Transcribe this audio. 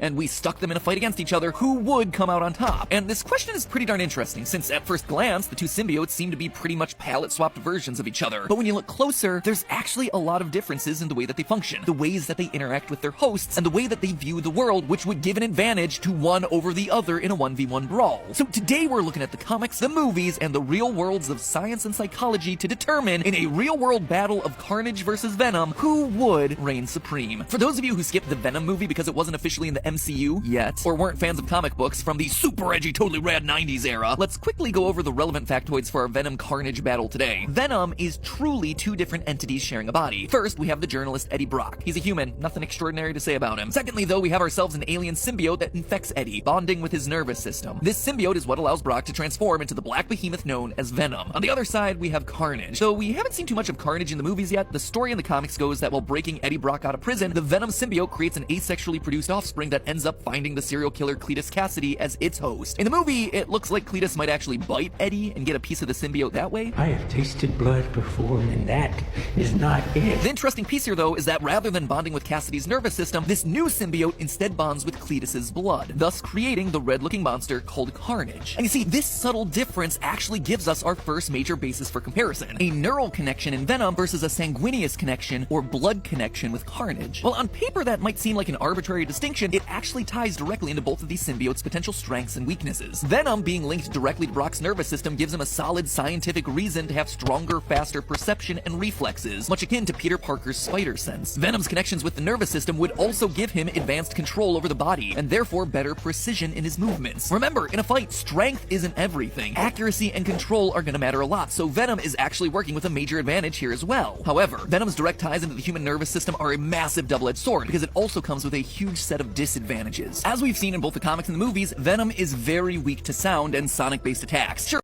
and we stuck them in a fight against each other, who would come out on top? And this question is pretty darn interesting, since at first glance, the two symbiotes seem to be pretty much palette-swapped versions of each other. But when you look closer, there's actually a lot of differences in the way that they function, the ways that they interact with their hosts, and the way that they view the world, which would give an advantage to one over the other in a 1v1 brawl. So today we're looking at the comics, the movies, and the real worlds of science and psychology to determine, in a real-world battle of Carnage versus Venom, who would reign supreme. For those of you who skipped the Venom movie because it wasn't officially in the MCU yet, or weren't fans of comic books from the super edgy, totally rad 90s era, let's quickly go over the relevant factoids for our Venom Carnage battle today. Venom is truly two different entities sharing a body. First, we have the journalist Eddie Brock. He's a human, nothing extraordinary to say about him. Secondly, though, we have ourselves an alien symbiote that infects Eddie, bonding with his nervous system. This symbiote is what allows Brock to transform into the black behemoth known as Venom. On the other side, we have Carnage. Though we haven't seen too much of Carnage in the movies yet, the story in the comics goes that while breaking Eddie Brock out of prison, the Venom symbiote creates an asexually produced offspring that ends up finding the serial killer Cletus Cassidy as its host. In the movie, it looks like Cletus might actually bite Eddie and get a piece of the symbiote that way. I have tasted blood before, and that is not it. The interesting piece here, though, is that rather than bonding with Cassidy's nervous system, this new symbiote instead bonds with Cletus's blood, thus creating the red-looking monster called Carnage. And you see, this subtle difference actually gives us our first major basis for comparison: a neural connection in Venom versus a sanguineous connection or blood connection with Carnage. While on paper that might seem like an arbitrary distinction, it actually ties directly into both of these symbiotes' potential strengths and weaknesses. Venom being linked directly to Brock's nervous system gives him a solid scientific reason to have stronger, faster perception and reflexes, much akin to Peter Parker's spider sense. Venom's connections with the nervous system would also give him advanced control over the body, and therefore better precision in his movements. Remember, in a fight, strength isn't everything. Accuracy and control are gonna matter a lot, so Venom is actually working with a major advantage here as well. However, Venom's direct ties into the human nervous system are a massive double-edged sword, because it also comes with a huge set of disadvantages. As we've seen in both the comics and the movies, Venom is very weak to sound and sonic-based attacks. Sure,